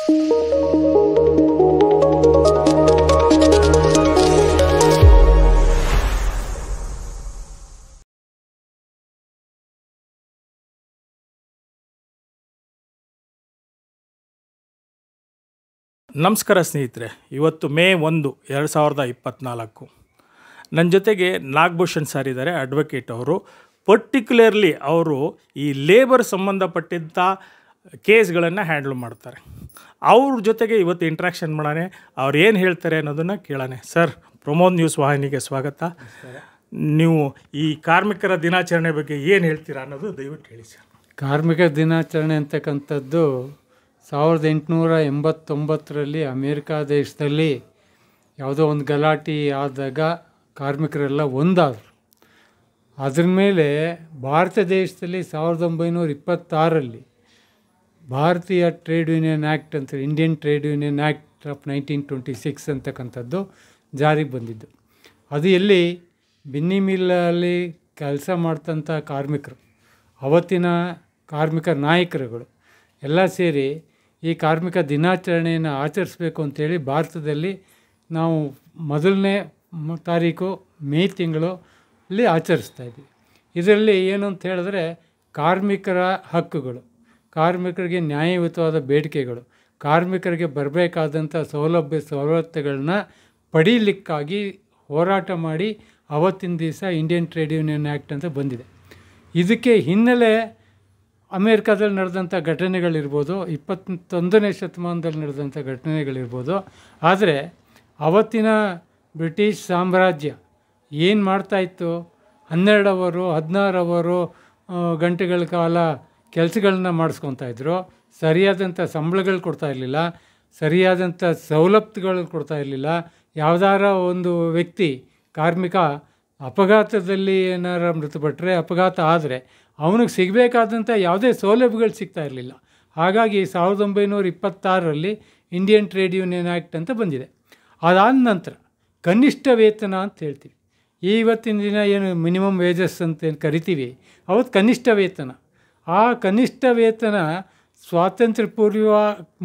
ನಮಸ್ಕಾರ ಸ್ನೇಹಿತರೆ, ಇವತ್ತು ಮೇ 1, 2024. ನನ್ನ ಜೊತೆಗೆ ನಾಗಭೂಷಣ್ ಸರ್ ಇದ್ದಾರೆ, ಅಡ್ವೊಕೇಟ್. ಅವರು ಪರ್ಟಿಕ್ಯುಲರ್ಲಿ ಅವರು ಈ ಲೇಬರ್ ಸಂಬಂಧಪಟ್ಟಿದ್ದ ಕೇಸ್ಗಳನ್ನು ಹ್ಯಾಂಡಲ್ ಮಾಡ್ತಾರೆ. ಅವ್ರ ಜೊತೆಗೆ ಇವತ್ತು ಇಂಟ್ರಾಕ್ಷನ್ ಮಾಡೋಣ, ಅವ್ರು ಏನು ಹೇಳ್ತಾರೆ ಅನ್ನೋದನ್ನು ಕೇಳೋಣ. ಸರ್, ಪ್ರಮೋದ್ ನ್ಯೂಸ್ ವಾಹಿನಿಗೆ ಸ್ವಾಗತ. ನೀವು ಈ ಕಾರ್ಮಿಕರ ದಿನಾಚರಣೆ ಬಗ್ಗೆ ಏನು ಹೇಳ್ತೀರಾ ಅನ್ನೋದು ದಯವಿಟ್ಟು ಹೇಳಿ ಸರ್. ಕಾರ್ಮಿಕ ದಿನಾಚರಣೆ ಅಂತಕ್ಕಂಥದ್ದು 1889ರಲ್ಲಿ ಅಮೇರಿಕಾ ದೇಶದಲ್ಲಿ ಯಾವುದೋ ಒಂದು ಗಲಾಟೆ ಆದಾಗ ಕಾರ್ಮಿಕರೆಲ್ಲ ಒಂದಾದರು. ಅದ್ರ ಮೇಲೆ ಭಾರತ ದೇಶದಲ್ಲಿ 1926ರಲ್ಲಿ ಭಾರತೀಯ ಟ್ರೇಡ್ ಯೂನಿಯನ್ ಆ್ಯಕ್ಟ್ ಅಂತ, Indian trade union act of 1926 ಅಂತಕ್ಕಂಥದ್ದು ಜಾರಿಗೆ ಬಂದಿದ್ದು. ಅದು ಎಲ್ಲಿ ಬಿನ್ನಿ ಮಿಲ್ಲಲ್ಲಿ ಕೆಲಸ ಮಾಡ್ತಂಥ ಕಾರ್ಮಿಕರು, ಅವತ್ತಿನ ಕಾರ್ಮಿಕ ನಾಯಕರುಗಳು ಎಲ್ಲ ಸೇರಿ ಈ ಕಾರ್ಮಿಕ ದಿನಾಚರಣೆಯನ್ನು ಆಚರಿಸಬೇಕು ಅಂಥೇಳಿ ಭಾರತದಲ್ಲಿ ನಾವು ಮೊದಲನೇ ತಾರೀಕು ಮೇ ತಿಂಗಳಲ್ಲಿ ಆಚರಿಸ್ತಾಯಿದ್ವಿ. ಇದರಲ್ಲಿ ಏನು ಅಂತ ಹೇಳಿದ್ರೆ ಕಾರ್ಮಿಕರ ಹಕ್ಕುಗಳು, ಕಾರ್ಮಿಕರಿಗೆ ನ್ಯಾಯಯುತವಾದ ಬೇಡಿಕೆಗಳು, ಕಾರ್ಮಿಕರಿಗೆ ಬರಬೇಕಾದಂಥ ಸವಲತ್ತುಗಳನ್ನ ಪಡೀಲಿಕ್ಕಾಗಿ ಹೋರಾಟ ಮಾಡಿ ಅವತ್ತಿನ ದಿವಸ ಇಂಡಿಯನ್ ಟ್ರೇಡ್ ಯೂನಿಯನ್ ಆ್ಯಕ್ಟ್ ಅಂತ ಬಂದಿದೆ. ಇದಕ್ಕೆ ಹಿನ್ನೆಲೆ ಅಮೇರಿಕಾದಲ್ಲಿ ನಡೆದಂಥ ಘಟನೆಗಳಿರ್ಬೋದು, 21ನೇ ಶತಮಾನದಲ್ಲಿ ನಡೆದಂಥ ಘಟನೆಗಳಿರ್ಬೋದು. ಆದರೆ ಅವತ್ತಿನ ಬ್ರಿಟಿಷ್ ಸಾಮ್ರಾಜ್ಯ ಏನು ಮಾಡ್ತಾಯಿತ್ತು, 12 ಅವರು 16 ಅವರು ಗಂಟೆಗಳ ಕಾಲ ಕೆಲಸಗಳನ್ನ ಮಾಡಿಸ್ಕೊತಾಯಿದ್ರು. ಸರಿಯಾದಂಥ ಸಂಬಳಗಳು ಕೊಡ್ತಾ ಇರಲಿಲ್ಲ, ಸರಿಯಾದಂಥ ಸವಲತ್ತುಗಳು ಕೊಡ್ತಾ ಇರಲಿಲ್ಲ. ಯಾವುದಾರ ಒಂದು ವ್ಯಕ್ತಿ ಕಾರ್ಮಿಕ ಅಪಘಾತದಲ್ಲಿ ಏನಾರ ಮೃತಪಟ್ಟರೆ, ಅಪಘಾತ ಆದರೆ ಅವನಿಗೆ ಸಿಗಬೇಕಾದಂಥ ಯಾವುದೇ ಸೌಲಭ್ಯಗಳು ಸಿಗ್ತಾ ಇರಲಿಲ್ಲ. ಹಾಗಾಗಿ 1926ರಲ್ಲಿ ಇಂಡಿಯನ್ ಟ್ರೇಡ್ ಯೂನಿಯನ್ ಆ್ಯಕ್ಟ್ ಅಂತ ಬಂದಿದೆ. ಅದಾದ ನಂತರ ಕನಿಷ್ಠ ವೇತನ ಅಂತ ಹೇಳ್ತೀವಿ. ಇವತ್ತಿನ ದಿನ ಏನು ಮಿನಿಮಮ್ ವೇಜಸ್ ಅಂತ ಏನು ಕರಿತೀವಿ, ಅವತ್ತು ಕನಿಷ್ಠ ವೇತನ. ಆ ಕನಿಷ್ಠ ವೇತನ ಸ್ವಾತಂತ್ರ್ಯ ಪೂರ್ವ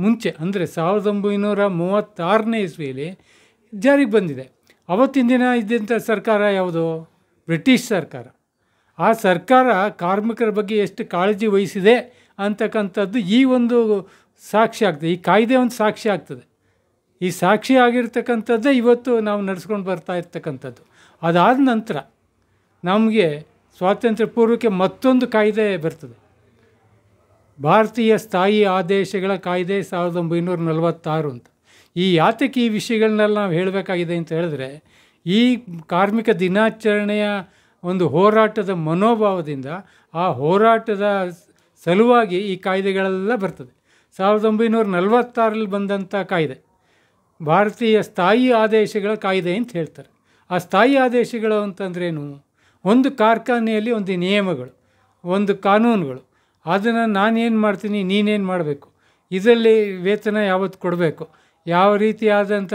ಮುಂಚೆ ಅಂದರೆ 1936ನೇ ಇಸ್ವಿಯಲ್ಲಿ ಜಾರಿಗೆ ಬಂದಿದೆ. ಅವತ್ತಿನ ದಿನ ಇದ್ದಂಥ ಸರ್ಕಾರ ಯಾವುದು? ಬ್ರಿಟಿಷ್ ಸರ್ಕಾರ. ಆ ಸರ್ಕಾರ ಕಾರ್ಮಿಕರ ಬಗ್ಗೆ ಎಷ್ಟು ಕಾಳಜಿ ವಹಿಸಿದೆ ಅಂತಕ್ಕಂಥದ್ದು ಈ ಒಂದು ಸಾಕ್ಷಿ ಆಗ್ತದೆ, ಈ ಕಾಯ್ದೆ ಒಂದು ಸಾಕ್ಷಿ ಆಗ್ತದೆ. ಈ ಸಾಕ್ಷಿ ಆಗಿರ್ತಕ್ಕಂಥದ್ದೇ ಇವತ್ತು ನಾವು ನಡೆಸ್ಕೊಂಡು ಬರ್ತಾ ಇರ್ತಕ್ಕಂಥದ್ದು. ಅದಾದ ನಂತರ ನಮಗೆ ಸ್ವಾತಂತ್ರ್ಯ ಪೂರ್ವಕ್ಕೆ ಮತ್ತೊಂದು ಕಾಯ್ದೆ ಬರ್ತದೆ, ಭಾರತೀಯ ಸ್ಥಾಯಿ ಆದೇಶಗಳ ಕಾಯ್ದೆ 1946 ಅಂತ. ಈ ಯಾತಕ್ಕೆ ಈ ವಿಷಯಗಳನ್ನೆಲ್ಲ ನಾವು ಹೇಳಬೇಕಾಗಿದೆ ಅಂತ ಹೇಳಿದ್ರೆ, ಈ ಕಾರ್ಮಿಕ ದಿನಾಚರಣೆಯ ಒಂದು ಹೋರಾಟದ ಮನೋಭಾವದಿಂದ, ಆ ಹೋರಾಟದ ಸಲುವಾಗಿ ಈ ಕಾಯ್ದೆಗಳೆಲ್ಲ ಬರ್ತದೆ. 1946ರಲ್ಲಿ ಬಂದಂಥ ಕಾಯ್ದೆ ಭಾರತೀಯ ಸ್ಥಾಯಿ ಆದೇಶಗಳ ಕಾಯ್ದೆ ಅಂತ ಹೇಳ್ತಾರೆ. ಆ ಸ್ಥಾಯಿ ಆದೇಶಗಳು ಅಂತಂದ್ರೇನು? ಒಂದು ಕಾರ್ಖಾನೆಯಲ್ಲಿ ಒಂದು ನಿಯಮಗಳು, ಒಂದು ಕಾನೂನುಗಳು, ಅದನ್ನು ನಾನೇನು ಮಾಡ್ತೀನಿ, ನೀನೇನು ಮಾಡಬೇಕು, ಇದರಲ್ಲಿ ವೇತನ ಯಾವತ್ತು ಕೊಡಬೇಕು, ಯಾವ ರೀತಿಯಾದಂಥ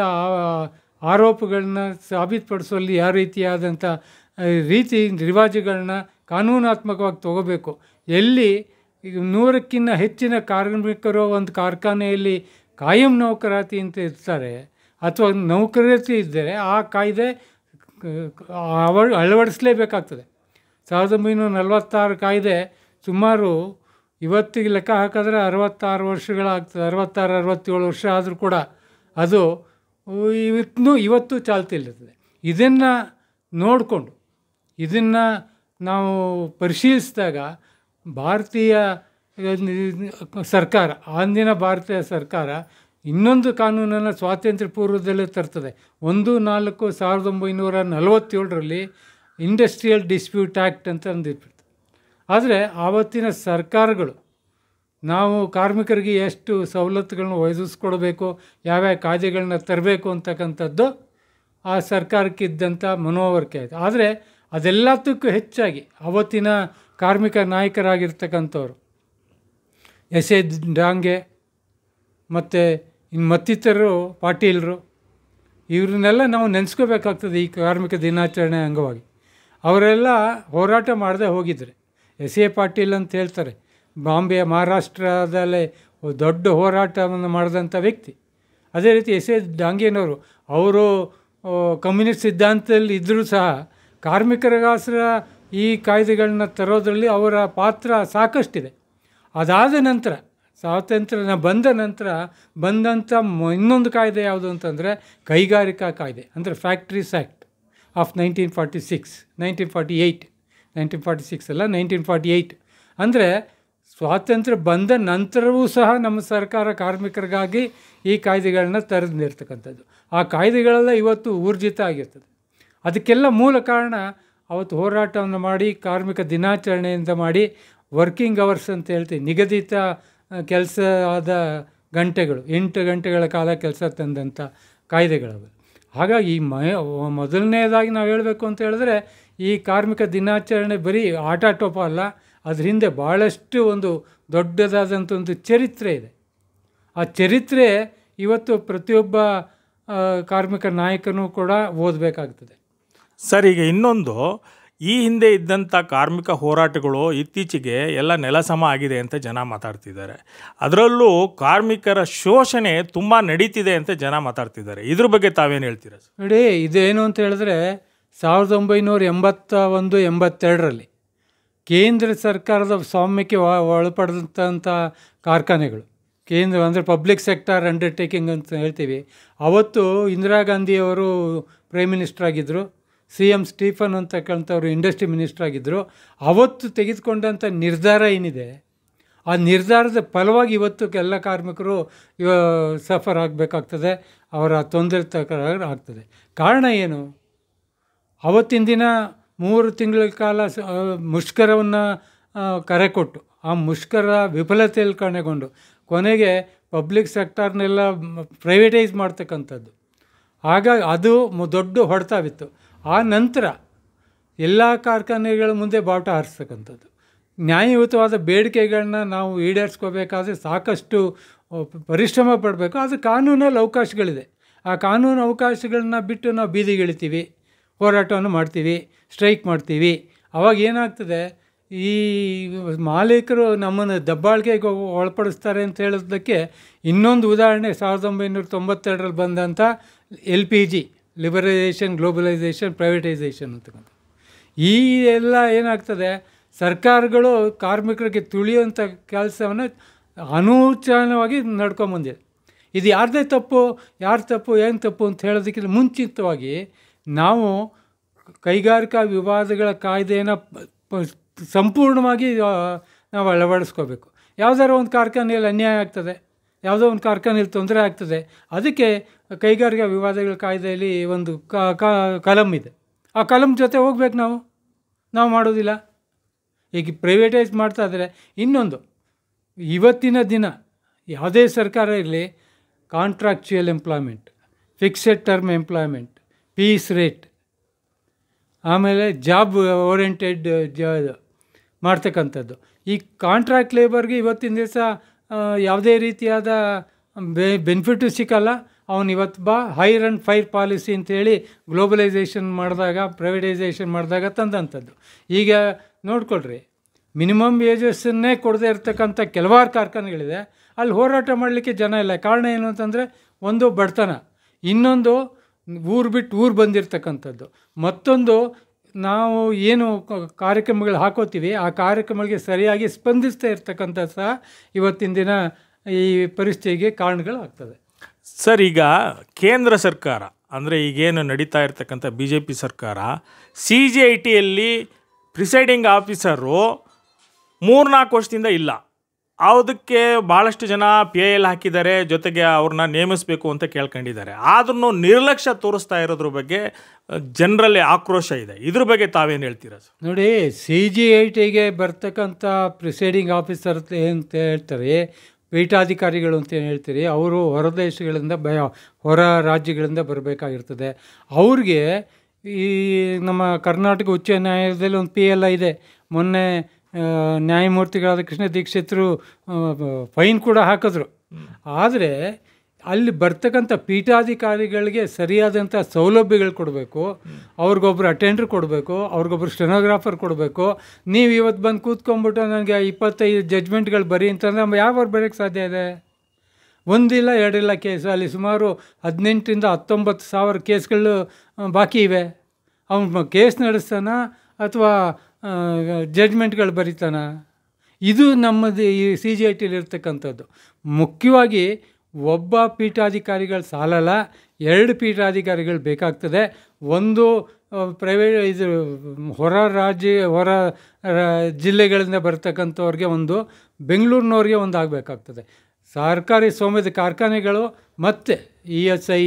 ಆರೋಪಗಳನ್ನ ಸಾಬೀತುಪಡಿಸುವಲ್ಲಿ ಯಾವ ರೀತಿಯಾದಂಥ ರೀತಿ ರಿವಾಜುಗಳನ್ನ ಕಾನೂನಾತ್ಮಕವಾಗಿ ತಗೋಬೇಕು, ಎಲ್ಲಿ 100ಕ್ಕಿಂತ ಹೆಚ್ಚಿನ ಕಾರ್ಮಿಕರು ಒಂದು ಕಾರ್ಖಾನೆಯಲ್ಲಿ ಕಾಯಂ ನೌಕರಾತಿ ಅಂತ ಇರ್ತಾರೆ ಅಥವಾ ನೌಕರಾತಿ ಇದ್ದರೆ ಆ ಕಾಯ್ದೆ ಅಳವಡಿಸಲೇಬೇಕಾಗ್ತದೆ. 1946 ಕಾಯ್ದೆ ಸುಮಾರು ಇವತ್ತಿಗೆ ಲೆಕ್ಕ ಹಾಕಿದ್ರೆ 66 ವರ್ಷಗಳಾಗ್ತದೆ. 66-67 ವರ್ಷ ಆದರೂ ಕೂಡ ಅದು ಇವತ್ತು ಚಾಲ್ತಿಯಲ್ಲಿರ್ತದೆ. ಇದನ್ನು ನೋಡಿಕೊಂಡು, ಇದನ್ನು ನಾವು ಪರಿಶೀಲಿಸಿದಾಗ ಭಾರತೀಯ ಸರ್ಕಾರ, ಅಂದಿನ ಭಾರತೀಯ ಸರ್ಕಾರ ಇನ್ನೊಂದು ಕಾನೂನನ್ನು ಸ್ವಾತಂತ್ರ್ಯ ಪೂರ್ವದಲ್ಲೇ ತರ್ತದೆ. 1/4/1947ರಲ್ಲಿ ಇಂಡಸ್ಟ್ರಿಯಲ್ ಡಿಸ್ಪ್ಯೂಟ್ ಆ್ಯಕ್ಟ್ ಅಂತ ಅಂದಿರ್ತದೆ. ಆದರೆ ಆವತ್ತಿನ ಸರ್ಕಾರಗಳು ನಾವು ಕಾರ್ಮಿಕರಿಗೆ ಎಷ್ಟು ಸವಲತ್ತುಗಳನ್ನ ಒದಗಿಸ್ಕೊಡ್ಬೇಕು, ಯಾವ್ಯಾವ ಕಾಯ್ದೆಗಳನ್ನ ತರಬೇಕು ಅಂತಕ್ಕಂಥದ್ದು ಆ ಸರ್ಕಾರಕ್ಕಿದ್ದಂಥ ಮನೋವರಿಕೆ ಆಯಿತು. ಆದರೆ ಅದೆಲ್ಲದಕ್ಕೂ ಹೆಚ್ಚಾಗಿ ಅವತ್ತಿನ ಕಾರ್ಮಿಕ ನಾಯಕರಾಗಿರ್ತಕ್ಕಂಥವ್ರು ಎಸ್ ಎ ಡಾಂಗೆ ಮತ್ತು ಮತ್ತಿತರರು, ಪಾಟೀಲರು, ಇವ್ರನ್ನೆಲ್ಲ ನಾವು ನೆನೆಸ್ಕೋಬೇಕಾಗ್ತದೆ ಈ ಕಾರ್ಮಿಕ ದಿನಾಚರಣೆ ಅಂಗವಾಗಿ. ಅವರೆಲ್ಲ ಹೋರಾಟ ಮಾಡದೆ ಹೋಗಿದ್ದಾರೆ. ಎಸ್ ಎ ಪಾಟೀಲ್ ಅಂತ ಹೇಳ್ತಾರೆ, ಬಾಂಬೆ ಮಹಾರಾಷ್ಟ್ರದಲ್ಲೇ ದೊಡ್ಡ ಹೋರಾಟವನ್ನು ಮಾಡಿದಂಥ ವ್ಯಕ್ತಿ. ಅದೇ ರೀತಿ ಎಸ್ ಎ ಡಾಂಗೇನವರು, ಅವರು ಕಮ್ಯುನಿಸ್ಟ್ ಸಿದ್ಧಾಂತದಲ್ಲಿ ಇದ್ದರೂ ಸಹ ಕಾರ್ಮಿಕರಿಗೋಸ್ಕರ ಈ ಕಾಯ್ದೆಗಳನ್ನ ತರೋದರಲ್ಲಿ ಅವರ ಪಾತ್ರ ಸಾಕಷ್ಟಿದೆ. ಅದಾದ ನಂತರ ಸ್ವಾತಂತ್ರ್ಯ ಬಂದ ನಂತರ ಬಂದಂಥ ಇನ್ನೊಂದು ಕಾಯ್ದೆ ಯಾವುದು ಅಂತಂದರೆ ಕೈಗಾರಿಕಾ ಕಾಯ್ದೆ, ಅಂದರೆ ಫ್ಯಾಕ್ಟ್ರೀಸ್ ಆ್ಯಕ್ಟ್ ಆಫ್ 1946 ಅಲ್ಲ 1948. ಅಂದರೆ ಸ್ವಾತಂತ್ರ್ಯ ಬಂದ ನಂತರವೂ ಸಹ ನಮ್ಮ ಸರ್ಕಾರ ಕಾರ್ಮಿಕರಿಗಾಗಿ ಈ ಕಾಯ್ದೆಗಳನ್ನ ತರದಿರ್ತಕ್ಕಂಥದ್ದು. ಆ ಕಾಯ್ದೆಗಳೆಲ್ಲ ಇವತ್ತು ಊರ್ಜಿತ ಆಗಿರ್ತದೆ. ಅದಕ್ಕೆಲ್ಲ ಮೂಲ ಕಾರಣ ಅವತ್ತು ಹೋರಾಟವನ್ನು ಮಾಡಿ ಕಾರ್ಮಿಕ ದಿನಾಚರಣೆಯಿಂದ ಮಾಡಿ ವರ್ಕಿಂಗ್ ಅವರ್ಸ್ ಅಂತ ಹೇಳ್ತೀವಿ, ನಿಗದಿತ ಕೆಲಸದ ಗಂಟೆಗಳು 8 ಗಂಟೆಗಳ ಕಾಲ ಕೆಲಸ ತಂದಂಥ ಕಾಯ್ದೆಗಳವು. ಹಾಗಾಗಿ ಮೊದಲನೇದಾಗಿ ನಾವು ಹೇಳಬೇಕು ಅಂತ ಹೇಳಿದ್ರೆ ಈ ಕಾರ್ಮಿಕ ದಿನಾಚರಣೆ ಬರೀ ಆಟಾಟೋಪ ಅಲ್ಲ, ಅದ್ರ ಹಿಂದೆ ಭಾಳಷ್ಟು ಒಂದು ದೊಡ್ಡದಾದಂಥ ಒಂದು ಚರಿತ್ರೆ ಇದೆ. ಆ ಚರಿತ್ರೆ ಇವತ್ತು ಪ್ರತಿಯೊಬ್ಬ ಕಾರ್ಮಿಕ ನಾಯಕನೂ ಕೂಡ ಓದಬೇಕಾಗ್ತದೆ. ಸರ್, ಈಗ ಇನ್ನೊಂದು, ಈ ಹಿಂದೆ ಇದ್ದಂಥ ಕಾರ್ಮಿಕ ಹೋರಾಟಗಳು ಇತ್ತೀಚೆಗೆ ಎಲ್ಲ ನೆಲಸಮ ಆಗಿದೆ ಅಂತ ಜನ ಮಾತಾಡ್ತಿದ್ದಾರೆ. ಅದರಲ್ಲೂ ಕಾರ್ಮಿಕರ ಶೋಷಣೆ ತುಂಬ ನಡೀತಿದೆ ಅಂತ ಜನ ಮಾತಾಡ್ತಿದ್ದಾರೆ. ಇದ್ರ ಬಗ್ಗೆ ತಾವೇನು ಹೇಳ್ತೀರಾ ಸರ್? ನೋಡಿ, ಇದೇನು ಅಂತ ಹೇಳಿದ್ರೆ 1981-82ರಲ್ಲಿ ಕೇಂದ್ರ ಸರ್ಕಾರದ ಸ್ವಾಮ್ಯಕ್ಕೆ ಒಳಪಡಿದಂಥ ಕಾರ್ಖಾನೆಗಳು, ಕೇಂದ್ರ ಅಂದರೆ ಪಬ್ಲಿಕ್ ಸೆಕ್ಟರ್ ಅಂಡರ್ಟೇಕಿಂಗ್ ಅಂತ ಹೇಳ್ತೀವಿ. ಅವತ್ತು ಇಂದಿರಾ ಗಾಂಧಿಯವರು ಪ್ರೈಮ್ ಮಿನಿಸ್ಟರ್ ಆಗಿದ್ದರು, CM ಸ್ಟೀಫನ್ ಅಂತಕ್ಕಂಥವ್ರು ಇಂಡಸ್ಟ್ರಿ ಮಿನಿಸ್ಟರ್ ಆಗಿದ್ದರು. ಅವತ್ತು ತೆಗೆದುಕೊಂಡಂಥ ನಿರ್ಧಾರ ಏನಿದೆ, ಆ ನಿರ್ಧಾರದ ಫಲವಾಗಿ ಇವತ್ತು ಎಲ್ಲ ಕಾರ್ಮಿಕರು ಸಫರ್ ಆಗಬೇಕಾಗ್ತದೆ, ಅವರ ತೊಂದರೆ ಆಗ್ತದೆ. ಕಾರಣ ಏನು? ಅವತ್ತಿನ ದಿನ 3 ತಿಂಗಳ ಕಾಲ ಮುಷ್ಕರವನ್ನು ಕರೆ ಕೊಟ್ಟು ಆ ಮುಷ್ಕರ ವಿಫಲತೆಯಲ್ಲಿ ಕೊನೆಗೊಂಡು ಕೊನೆಗೆ ಪಬ್ಲಿಕ್ ಸೆಕ್ಟರ್ನೆಲ್ಲ ಪ್ರೈವೇಟೈಸ್ ಮಾಡ್ತಕ್ಕಂಥದ್ದು. ಆಗ ಅದು ದೊಡ್ಡ ಹೊಡೆತವಿತ್ತು. ಆ ನಂತರ ಎಲ್ಲ ಕಾರ್ಖಾನೆಗಳ ಮುಂದೆ ಬಾವುಟ ಹಾರಿಸ್ತಕ್ಕಂಥದ್ದು. ನ್ಯಾಯಯುತವಾದ ಬೇಡಿಕೆಗಳನ್ನ ನಾವು ಈಡೇರಿಸ್ಕೋಬೇಕಾದ್ರೆ ಸಾಕಷ್ಟು ಪರಿಶ್ರಮ ಪಡಬೇಕು. ಅದು ಕಾನೂನಲ್ಲಿ ಅವಕಾಶಗಳಿದೆ. ಆ ಕಾನೂನು ಅವಕಾಶಗಳನ್ನ ಬಿಟ್ಟು ನಾವು ಬೀದಿಗಿಳಿತೀವಿ, ಹೋರಾಟವನ್ನು ಮಾಡ್ತೀವಿ, ಸ್ಟ್ರೈಕ್ ಮಾಡ್ತೀವಿ. ಅವಾಗ ಏನಾಗ್ತದೆ, ಈ ಮಾಲೀಕರು ನಮ್ಮನ್ನು ದಬ್ಬಾಳಿಕೆಗೆ ಒಳಪಡಿಸ್ತಾರೆ ಅಂತ ಹೇಳೋದಕ್ಕೆ ಇನ್ನೊಂದು ಉದಾಹರಣೆ 1992ರಲ್ಲಿ ಬಂದಂಥ LPG, ಲಿಬರಲೈಸೇಷನ್, ಗ್ಲೋಬಲೈಸೇಷನ್, ಪ್ರೈವೇಟೈಸೇಷನ್ ಅಂತಕ್ಕಂಥ. ಈ ಎಲ್ಲ ಏನಾಗ್ತದೆ, ಸರ್ಕಾರಗಳು ಕಾರ್ಮಿಕರಿಗೆ ತುಳಿಯುವಂಥ ಕೆಲಸವನ್ನು ಅನೂಚಾನವಾಗಿ ನಡ್ಕೊಂಬಂದಿದೆ. ಇದು ಯಾರದೇ ತಪ್ಪು, ಯಾರು ತಪ್ಪು, ಏನು ತಪ್ಪು ಅಂತ ಹೇಳೋದಕ್ಕಿಂತ ಮುಂಚಿತವಾಗಿ ನಾವು ಕೈಗಾರಿಕಾ ವಿವಾದಗಳ ಕಾಯ್ದೆಯನ್ನು ಸಂಪೂರ್ಣವಾಗಿ ನಾವು ಅಳವಡಿಸ್ಕೋಬೇಕು. ಯಾವುದಾದ್ರು ಒಂದು ಕಾರ್ಖಾನೆಯಲ್ಲಿ ಅನ್ಯಾಯ ಆಗ್ತದೆ, ಯಾವುದೋ ಒಂದು ಕಾರ್ಖಾನೆಯಲ್ಲಿ ತೊಂದರೆ ಆಗ್ತದೆ, ಅದಕ್ಕೆ ಕೈಗಾರಿಕಾ ವಿವಾದಗಳ ಕಾಯ್ದೆಯಲ್ಲಿ ಒಂದು ಕಲಂ ಇದೆ. ಆ ಕಲಂ ಜೊತೆ ಹೋಗ್ಬೇಕು. ನಾವು ಮಾಡೋದಿಲ್ಲ. ಈಗ ಪ್ರೈವೇಟೈಸ್ ಮಾಡ್ತಾ ಇದ್ದಾರೆ. ಇನ್ನೊಂದು, ಇವತ್ತಿನ ದಿನ ಯಾವುದೇ ಸರ್ಕಾರ ಇರಲಿ, contractual employment, fixed term employment, piece rate, ಆಮೇಲೆ ಜಾಬ್ ಓರಿಯೆಂಟೆಡ್ ಮಾಡ್ತಕ್ಕಂಥದ್ದು. ಈ ಕಾಂಟ್ರಾಕ್ಟ್ ಲೇಬರ್ಗೆ ಇವತ್ತಿನ ದಿವಸ ಯಾವುದೇ ರೀತಿಯಾದ ಬೆನಿಫಿಟು ಸಿಕ್ಕಲ್ಲ. ಅವನು ಇವತ್ತು ಹೈರ್ ಆ್ಯಂಡ್ ಫೈರ್ ಪಾಲಿಸಿ ಅಂತೇಳಿ ಗ್ಲೋಬಲೈಸೇಷನ್ ಮಾಡಿದಾಗ, ಪ್ರೈವೇಟೈಸೇಷನ್ ಮಾಡಿದಾಗ ತಂದಂಥದ್ದು. ಈಗ ನೋಡ್ಕೊಳ್ರಿ, ಮಿನಿಮಮ್ ವೇಜಸ್ಸನ್ನೇ ಕೊಡದೇ ಇರ್ತಕ್ಕಂಥ ಕೆಲವಾರು ಕಾರ್ಖಾನೆಗಳಿದೆ. ಅಲ್ಲಿ ಹೋರಾಟ ಮಾಡಲಿಕ್ಕೆ ಜನ ಇಲ್ಲ. ಕಾರಣ ಏನು ಅಂತಂದರೆ, ಒಂದು ಬಡತನ, ಇನ್ನೊಂದು ಊರು ಬಿಟ್ಟು ಊರು ಬಂದಿರತಕ್ಕಂಥದ್ದು, ಮತ್ತೊಂದು ನಾವು ಏನು ಕಾರ್ಯಕ್ರಮಗಳು ಹಾಕೋತೀವಿ ಆ ಕಾರ್ಯಕ್ರಮಗಳಿಗೆ ಸರಿಯಾಗಿ ಸ್ಪಂದಿಸ್ತಾ ಇರ್ತಕ್ಕಂಥ ಸಹ ಇವತ್ತಿನ ದಿನ ಈ ಪರಿಸ್ಥಿತಿಗೆ ಕಾರಣಗಳಾಗ್ತದೆ. ಸರ್, ಈಗ ಕೇಂದ್ರ ಸರ್ಕಾರ ಅಂದರೆ ಈಗೇನು ನಡೀತಾ ಇರ್ತಕ್ಕಂಥ BJP ಸರ್ಕಾರ CGITಯಲ್ಲಿ ಪ್ರಿಸೈಡಿಂಗ್ ಆಫೀಸರು 3-4 ವರ್ಷದಿಂದ ಇಲ್ಲ. ಅದಕ್ಕೆ ಭಾಳಷ್ಟು ಜನ PIL ಹಾಕಿದ್ದಾರೆ, ಜೊತೆಗೆ ಅವ್ರನ್ನ ನೇಮಿಸಬೇಕು ಅಂತ ಕೇಳ್ಕೊಂಡಿದ್ದಾರೆ. ಆದ್ರೂ ನಿರ್ಲಕ್ಷ್ಯ ತೋರಿಸ್ತಾ ಇರೋದ್ರ ಬಗ್ಗೆ ಜನರಲ್ಲಿ ಆಕ್ರೋಶ ಇದೆ. ಇದ್ರ ಬಗ್ಗೆ ತಾವೇನು ಹೇಳ್ತೀರಾ ಸರ್? ನೋಡಿ, CGITಗೆ ಬರ್ತಕ್ಕಂಥ ಪ್ರಿಸೈಡಿಂಗ್ ಆಫೀಸರ್ ಅಂತ ಹೇಳ್ತಾರೆ, ಪೀಠಾಧಿಕಾರಿಗಳು ಅಂತ ಏನು ಹೇಳ್ತೀರಿ, ಅವರು ಹೊರ ದೇಶಗಳಿಂದ ಹೊರ ರಾಜ್ಯಗಳಿಂದ ಬರಬೇಕಾಗಿರ್ತದೆ. ಅವ್ರಿಗೆ ಈ ನಮ್ಮ ಕರ್ನಾಟಕ ಉಚ್ಚ ನ್ಯಾಯಾಲಯದಲ್ಲಿ ಒಂದು PLI ಇದೆ. ಮೊನ್ನೆ ನ್ಯಾಯಮೂರ್ತಿಗಳಾದ ಕೃಷ್ಣ ದೀಕ್ಷಿತರು ಫೈನ್ ಕೂಡ ಹಾಕಿದ್ರು. ಆದರೆ ಅಲ್ಲಿ ಬರ್ತಕ್ಕಂಥ ಪೀಠಾಧಿಕಾರಿಗಳಿಗೆ ಸರಿಯಾದಂಥ ಸೌಲಭ್ಯಗಳು ಕೊಡಬೇಕು. ಅವ್ರಿಗೊಬ್ರು ಅಟೆಂಡ್ರ್ ಕೊಡಬೇಕು, ಅವ್ರಿಗೊಬ್ರು ಸ್ಟೆನೋಗ್ರಾಫರ್ ಕೊಡಬೇಕು. ನೀವು ಇವತ್ತು ಬಂದು ಕೂತ್ಕೊಂಡ್ಬಿಟ್ಟು ನನಗೆ 25 ಜಡ್ಜ್ಮೆಂಟ್ಗಳು ಬರೀ ಅಂತಂದರೆ ಯಾವಾಗ ಬರೋಕ್ಕೆ ಸಾಧ್ಯ ಇದೆ? ಒಂದಿಲ್ಲ ಎರಡಿಲ್ಲ ಕೇಸು, ಅಲ್ಲಿ ಸುಮಾರು 18,000 to 19,000 ಕೇಸ್ಗಳು ಬಾಕಿ ಇವೆ. ಅವನು ಕೇಸ್ ನಡೆಸ್ತಾನ ಅಥವಾ ಜಡ್ಜ್ಮೆಂಟ್ಗಳು ಬರೀತಾನ? ಇದು ನಮ್ಮದು ಈ CGITಲಿ ಇರ್ತಕ್ಕಂಥದ್ದು. ಮುಖ್ಯವಾಗಿ ಒಬ್ಬ ಪೀಠಾಧಿಕಾರಿಗಳು ಸಾಲಲ್ಲ, 2 ಪೀಠಾಧಿಕಾರಿಗಳು ಬೇಕಾಗ್ತದೆ. ಒಂದು ಇದು ಹೊರ ಜಿಲ್ಲೆಗಳಿಂದ ಬರ್ತಕ್ಕಂಥವ್ರಿಗೆ ಒಂದು, ಬೆಂಗಳೂರಿನವ್ರಿಗೆ ಒಂದು ಆಗಬೇಕಾಗ್ತದೆ. ಸರ್ಕಾರಿ ಸ್ವಾಮ್ಯದ ಕಾರ್ಖಾನೆಗಳು ಮತ್ತು ESI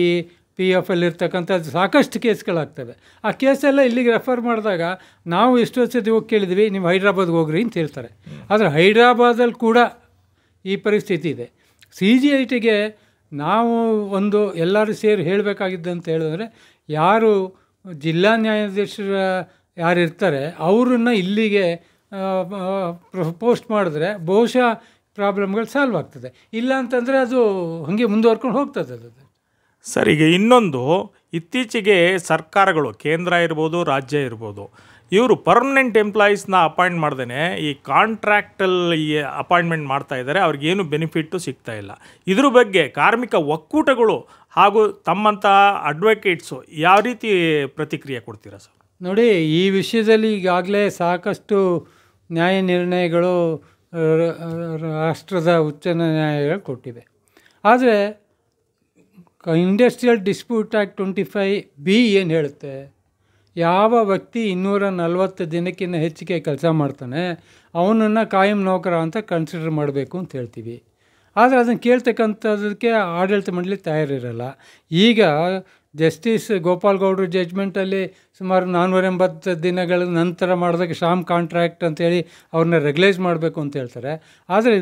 PF ಇರ್ತಕ್ಕಂಥದ್ದು ಸಾಕಷ್ಟು ಕೇಸ್ಗಳಾಗ್ತವೆ. ಆ ಕೇಸೆಲ್ಲ ಇಲ್ಲಿಗೆ ರೆಫರ್ ಮಾಡಿದಾಗ ನಾವು ಎಷ್ಟೋ ಸತಿ ಹೋಗಿ ಕೇಳಿದ್ವಿ, ನೀವು ಹೈದ್ರಾಬಾದ್ಗೆ ಹೋಗ್ರಿ ಅಂತ ಹೇಳ್ತಾರೆ. ಆದರೆ ಹೈದ್ರಾಬಾದಲ್ಲಿ ಕೂಡ ಈ ಪರಿಸ್ಥಿತಿ ಇದೆ. CGITಗೆ ನಾವು ಒಂದು ಎಲ್ಲರೂ ಸೇರಿ ಹೇಳಬೇಕಾಗಿದ್ದಂತ ಹೇಳಿದ್ರೆ, ಯಾರು ಜಿಲ್ಲಾ ನ್ಯಾಯಾಧೀಶರ ಯಾರು ಇರ್ತಾರೆ ಅವರನ್ನು ಇಲ್ಲಿಗೆ ಪೋಸ್ಟ್ ಮಾಡಿದ್ರೆ ಬಹುಶಃ ಪ್ರಾಬ್ಲಮ್ಗಳು ಸಾಲ್ವ್ ಆಗ್ತದೆ. ಇಲ್ಲ ಅಂತಂದರೆ ಅದು ಹಾಗೆ ಮುಂದುವರ್ಕೊಂಡು ಹೋಗ್ತದೆ ಅದು. ಸರ್, ಈಗ ಇನ್ನೊಂದು, ಇತ್ತೀಚೆಗೆ ಸರ್ಕಾರಗಳು, ಕೇಂದ್ರ ಇರ್ಬೋದು ರಾಜ್ಯ ಇರ್ಬೋದು, ಇವರು ಪರ್ಮನೆಂಟ್ ಎಂಪ್ಲಾಯೀಸ್ನ ಅಪಾಯಿಂಟ್ ಮಾಡ್ದೇ ಈ ಕಾಂಟ್ರಾಕ್ಟಲ್ಲಿ ಅಪಾಯಿಂಟ್ಮೆಂಟ್ ಮಾಡ್ತಾ ಇದ್ದಾರೆ. ಅವ್ರಿಗೇನು ಬೆನಿಫಿಟ್ಟು ಸಿಗ್ತಾ ಇಲ್ಲ. ಇದ್ರ ಬಗ್ಗೆ ಕಾರ್ಮಿಕ ಒಕ್ಕೂಟಗಳು ಹಾಗೂ ತಮ್ಮಂಥ ಅಡ್ವೊಕೇಟ್ಸು ಯಾವ ರೀತಿ ಪ್ರತಿಕ್ರಿಯೆ ಕೊಡ್ತೀರಾ ಸರ್? ನೋಡಿ, ಈ ವಿಷಯದಲ್ಲಿ ಈಗಾಗಲೇ ಸಾಕಷ್ಟು ನ್ಯಾಯ ನಿರ್ಣಯಗಳು ರಾಷ್ಟ್ರದ ಉಚ್ಚ ನ್ಯಾಯಾಲಯಗಳು ಕೊಟ್ಟಿವೆ. ಆದರೆ ಇಂಡಸ್ಟ್ರಿಯಲ್ ಡಿಸ್ಪ್ಯೂಟ್ ಆ್ಯಕ್ಟ್ 25B ಏನು ಹೇಳುತ್ತೆ? ಯಾವ ವ್ಯಕ್ತಿ 240 ದಿನಕ್ಕಿಂತ ಹೆಚ್ಚಿಗೆ ಕೆಲಸ ಮಾಡ್ತಾನೆ ಅವನನ್ನು ಕಾಯಂ ನೌಕರ ಅಂತ ಕನ್ಸಿಡರ್ ಮಾಡಬೇಕು ಅಂತ ಹೇಳ್ತೀವಿ. ಆದರೆ ಅದನ್ನು ಕೇಳ್ತಕ್ಕಂಥದ್ದಕ್ಕೆ ಆಡಳಿತ ಮಂಡಳಿ ತಯಾರಿರಲ್ಲ. ಈಗ ಜಸ್ಟಿಸ್ ಗೋಪಾಲ್ ಗೌಡ್ರ ಜಡ್ಜ್ಮೆಂಟಲ್ಲಿ ಸುಮಾರು 480 ದಿನಗಳ ನಂತರ ಮಾಡಿದಾಗ ಶಾಮ್ ಕಾಂಟ್ರಾಕ್ಟ್ ಅಂತೇಳಿ ಅವ್ರನ್ನ ರೆಗ್ಯುಲೈಸ್ ಮಾಡಬೇಕು ಅಂತ ಹೇಳ್ತಾರೆ. ಆದರೆ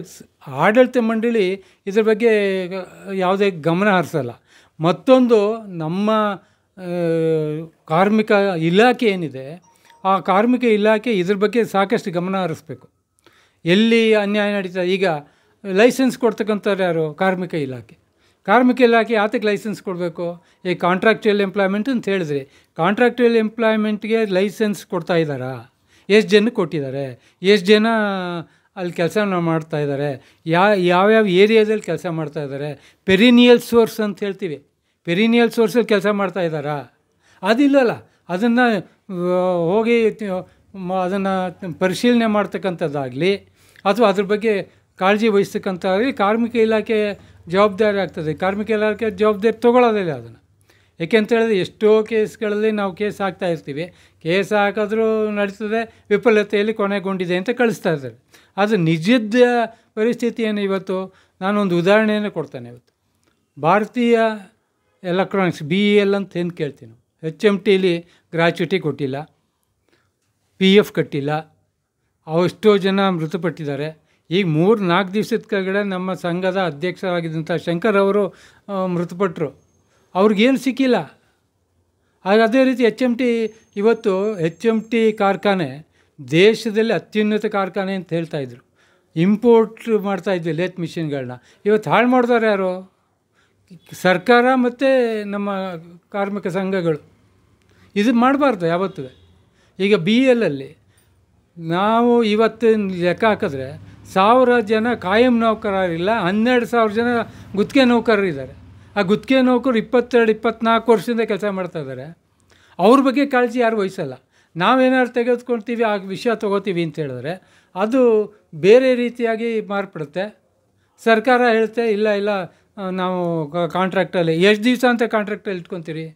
ಆಡಳಿತ ಮಂಡಳಿ ಇದ್ರ ಬಗ್ಗೆ ಯಾವುದೇ ಗಮನ ಹರಿಸಲ್ಲ. ಮತ್ತೊಂದು, ನಮ್ಮ ಕಾರ್ಮಿಕ ಇಲಾಖೆ ಏನಿದೆ, ಆ ಕಾರ್ಮಿಕ ಇಲಾಖೆ ಇದ್ರ ಬಗ್ಗೆ ಸಾಕಷ್ಟು ಗಮನ ಹರಿಸ್ಬೇಕು. ಎಲ್ಲಿ ಅನ್ಯಾಯ ನಡೀತದೆ, ಈಗ ಲೈಸೆನ್ಸ್ ಕೊಡ್ತಕ್ಕಂಥವ್ರು ಯಾರು? ಕಾರ್ಮಿಕ ಇಲಾಖೆ. ಕಾರ್ಮಿಕ ಇಲಾಖೆ ಯಾತಕ್ಕೆ ಲೈಸೆನ್ಸ್ ಕೊಡಬೇಕು? ಈ ಕಾಂಟ್ರಾಕ್ಚುಯಲ್ ಎಂಪ್ಲಾಯ್ಮೆಂಟ್ ಅಂತ ಹೇಳಿದ್ರಿ, ಕಾಂಟ್ರಾಕ್ಚುಯಲ್ ಎಂಪ್ಲಾಯ್ಮೆಂಟ್ಗೆ ಲೈಸೆನ್ಸ್ ಕೊಡ್ತಾ ಇದ್ದಾರಾ? ಎಷ್ಟು ಜನಕ್ಕೆ ಕೊಟ್ಟಿದ್ದಾರೆ? ಎಷ್ಟು ಜನ ಅಲ್ಲಿ ಕೆಲಸ ಮಾಡ್ತಾಯಿದ್ದಾರೆ? ಯಾವ್ಯಾವ ಏರಿಯಾದಲ್ಲಿ ಕೆಲಸ ಮಾಡ್ತಾಯಿದ್ದಾರೆ? ಪೆರಿನಿಯಲ್ ಸೋರ್ಸ್ ಅಂತ ಹೇಳ್ತೀವಿ, ಪೆರಿನಿಯಲ್ ಸೋರ್ಸಲ್ಲಿ ಕೆಲಸ ಮಾಡ್ತಾಯಿದ್ದಾರಾ? ಅದಿಲ್ಲಲ್ಲ. ಅದನ್ನು ಹೋಗಿ ಅದನ್ನು ಪರಿಶೀಲನೆ ಮಾಡ್ತಕ್ಕಂಥದ್ದಾಗಲಿ ಅಥವಾ ಅದ್ರ ಬಗ್ಗೆ ಕಾಳಜಿ ವಹಿಸ್ತಕ್ಕಂಥದ್ದಾಗಲಿ ಕಾರ್ಮಿಕ ಇಲಾಖೆ ಜವಾಬ್ದಾರಿ ಆಗ್ತದೆ. ಕಾರ್ಮಿಕ ಇಲಾಖೆ ಜವಾಬ್ದಾರಿ ತೊಗೊಳ್ಳೋದಿಲ್ಲ ಅದನ್ನು. ಏಕೆಂತೇಳಿದ್ರೆ ಎಷ್ಟೋ ಕೇಸ್ಗಳಲ್ಲಿ ನಾವು ಕೇಸ್ ಹಾಕ್ತಾ ಇರ್ತೀವಿ, ಕೇಸ್ ಹಾಕಿದ್ರೂ ನಡೀತದೆ, ವಿಫಲತೆಯಲ್ಲಿ ಕೊನೆಗೊಂಡಿದೆ ಅಂತ ಕಳಿಸ್ತಾ ಇದ್ದಾರೆ. ಅದು ನಿಜದ ಪರಿಸ್ಥಿತಿಯನ್ನು ಇವತ್ತು ನಾನೊಂದು ಉದಾಹರಣೆಯನ್ನು ಕೊಡ್ತೇನೆ. ಇವತ್ತು ಭಾರತೀಯ ಎಲೆಕ್ಟ್ರಾನಿಕ್ಸ್ BEL ಅಂತ ಏನು ಕೇಳ್ತೀವಿ ನಾವು, HMTಲಿ ಗ್ರ್ಯಾಚ್ಯುಟಿ ಕೊಟ್ಟಿಲ್ಲ, PF ಕಟ್ಟಿಲ್ಲ, ಎಷ್ಟೋ ಜನ ಮೃತಪಟ್ಟಿದ್ದಾರೆ. ಈಗ 3-4 ದಿವಸದ ಕೆಳಗಡೆ ನಮ್ಮ ಸಂಘದ ಅಧ್ಯಕ್ಷರಾಗಿದ್ದಂಥ ಶಂಕರ್ ಅವರು ಮೃತಪಟ್ಟರು. ಅವ್ರಿಗೇನು ಸಿಕ್ಕಿಲ್ಲ. ಅದೇ ರೀತಿ HMT, ಇವತ್ತು HMT ಕಾರ್ಖಾನೆ ದೇಶದಲ್ಲಿ ಅತ್ಯುನ್ನತ ಕಾರ್ಖಾನೆ ಅಂತ ಹೇಳ್ತಾಯಿದ್ರು. ಇಂಪೋರ್ಟ್ ಮಾಡ್ತಾಯಿದ್ವಿ ಲೇತ್ ಮಿಷಿನ್ಗಳನ್ನ. ಇವತ್ತು ಹಾಳು ಮಾಡಿದವ್ರು ಯಾರು? ಸರ್ಕಾರ ಮತ್ತು ನಮ್ಮ ಕಾರ್ಮಿಕ ಸಂಘಗಳು. ಇದು ಮಾಡಬಾರ್ದು ಯಾವತ್ತೂ. ಈಗ BELಲ್ಲಿ ನಾವು ಇವತ್ತು ಲೆಕ್ಕ ಹಾಕಿದ್ರೆ 1000 ಜನ ಕಾಯಂ ನೌಕರರಿಲ್ಲ, 12,000 ಜನ ಗುತ್ತಿಗೆ ನೌಕರರಿದ್ದಾರೆ. ಆ ಗುತ್ತಿಗೆ ನೌಕರು 22-24 ವರ್ಷದಿಂದ ಕೆಲಸ ಮಾಡ್ತಾಯಿದ್ದಾರೆ. ಅವ್ರ ಬಗ್ಗೆ ಕಾಳಜಿ ಯಾರು ವಹಿಸಲ್ಲ. ನಾವೇನಾದ್ರು ತೆಗೆದುಕೊಳ್ತೀವಿ, ಆ ವಿಷಯ ತೊಗೋತೀವಿ ಅಂತ ಹೇಳಿದ್ರೆ ಅದು ಬೇರೆ ರೀತಿಯಾಗಿ ಮಾರ್ಪಡುತ್ತೆ. ಸರ್ಕಾರ ಹೇಳುತ್ತೆ ಇಲ್ಲ ನಾವು ಕಾಂಟ್ರಾಕ್ಟಲ್ಲಿ ಎಷ್ಟು ದಿವಸ ಅಂತ ಕಾಂಟ್ರಾಕ್ಟಲ್ಲಿ ಇಟ್ಕೊತೀರಿ.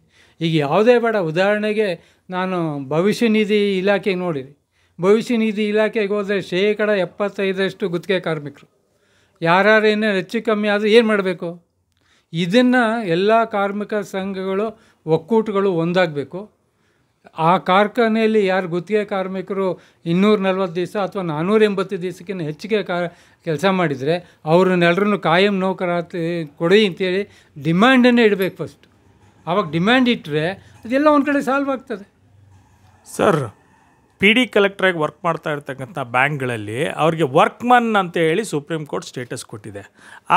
ಈಗ ಯಾವುದೇ ಬೇಡ, ಉದಾಹರಣೆಗೆ ನಾನು ಭವಿಷ್ಯ ನಿಧಿ ಇಲಾಖೆಗೆ ನೋಡಿರಿ. ಭವಿಷ್ಯ ನಿಧಿ ಇಲಾಖೆಗೆ ಹೋದರೆ 75% ಗುತ್ತಿಗೆ ಕಾರ್ಮಿಕರು. ಯಾರು ಏನಾರು ಹೆಚ್ಚು ಕಮ್ಮಿ ಆದರೆ ಏನು ಮಾಡಬೇಕು? ಇದನ್ನು ಎಲ್ಲ ಕಾರ್ಮಿಕ ಸಂಘಗಳು ಒಕ್ಕೂಟಗಳು ಒಂದಾಗಬೇಕು. ಆ ಕಾರ್ಖಾನೆಯಲ್ಲಿ ಯಾರು ಗುತ್ತಿಗೆ ಕಾರ್ಮಿಕರು 240 ದಿವಸ ಅಥವಾ 480 ದಿವಸಕ್ಕಿಂತ ಹೆಚ್ಚಿಗೆ ಕೆಲಸ ಮಾಡಿದರೆ ಅವ್ರನ್ನೆಲ್ಲರೂ ಕಾಯಂ ನೌಕರ ಕೊಡಿ ಅಂತೇಳಿ ಡಿಮ್ಯಾಂಡನ್ನೇ ಇಡಬೇಕು ಫಸ್ಟ್. ಆವಾಗ ಡಿಮ್ಯಾಂಡ್ ಇಟ್ಟರೆ ಅದೆಲ್ಲ ಒಂದು ಕಡೆ ಸಾಲ್ವ್ ಆಗ್ತದೆ. ಸರ್, PD ಕಲೆಕ್ಟ್ರಾಗಿ ವರ್ಕ್ ಮಾಡ್ತಾ ಇರ್ತಕ್ಕಂಥ ಬ್ಯಾಂಕ್ಗಳಲ್ಲಿ ಅವ್ರಿಗೆ ವರ್ಕ್ಮನ್ ಅಂತ ಹೇಳಿ ಸುಪ್ರೀಂ ಕೋರ್ಟ್ ಸ್ಟೇಟಸ್ ಕೊಟ್ಟಿದೆ.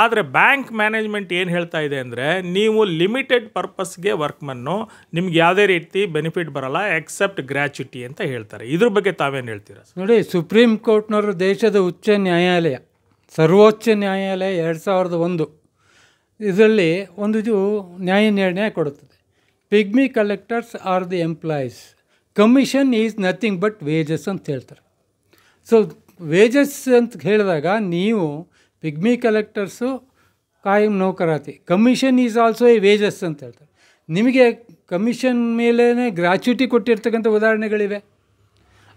ಆದರೆ ಬ್ಯಾಂಕ್ ಮ್ಯಾನೇಜ್ಮೆಂಟ್ ಏನು ಹೇಳ್ತಾ ಇದೆ ಅಂದರೆ, ನೀವು ಲಿಮಿಟೆಡ್ ಪರ್ಪಸ್ಗೆ ವರ್ಕ್ಮನ್ನು, ನಿಮ್ಗೆ ಯಾವುದೇ ರೀತಿ ಬೆನಿಫಿಟ್ ಬರಲ್ಲ ಎಕ್ಸೆಪ್ಟ್ ಗ್ರ್ಯಾಚ್ಯುಟಿ ಅಂತ ಹೇಳ್ತಾರೆ. ಇದ್ರ ಬಗ್ಗೆ ತಾವೇನು ಹೇಳ್ತೀರಾ? ನೋಡಿ, ಸುಪ್ರೀಂ ಕೋರ್ಟ್ನವರು ದೇಶದ ಉಚ್ಚ ನ್ಯಾಯಾಲಯ, ಸರ್ವೋಚ್ಚ ನ್ಯಾಯಾಲಯ 2001 ಇದರಲ್ಲಿ ಒಂದು ನ್ಯಾಯ ನಿರ್ಣಯ ಕೊಡುತ್ತದೆ. Pigmy collectors R the employees, commission is nothing but wages ಅಂತ ಹೇಳ್ತಾರೆ. ಸೊ ವೇಜಸ್ ಅಂತ ಹೇಳಿದಾಗ ನೀವು ಪಿಗ್ಮಿ ಕಲೆಕ್ಟರ್ಸು ಕಾಯಂ ನೌಕರಾತಿ, commission is also a wages ಅಂತ ಹೇಳ್ತಾರೆ. ನಿಮಗೆ ಕಮಿಷನ್ ಮೇಲೇ ಗ್ರ್ಯಾಚ್ಯುಟಿ ಕೊಟ್ಟಿರ್ತಕ್ಕಂಥ ಉದಾಹರಣೆಗಳಿವೆ.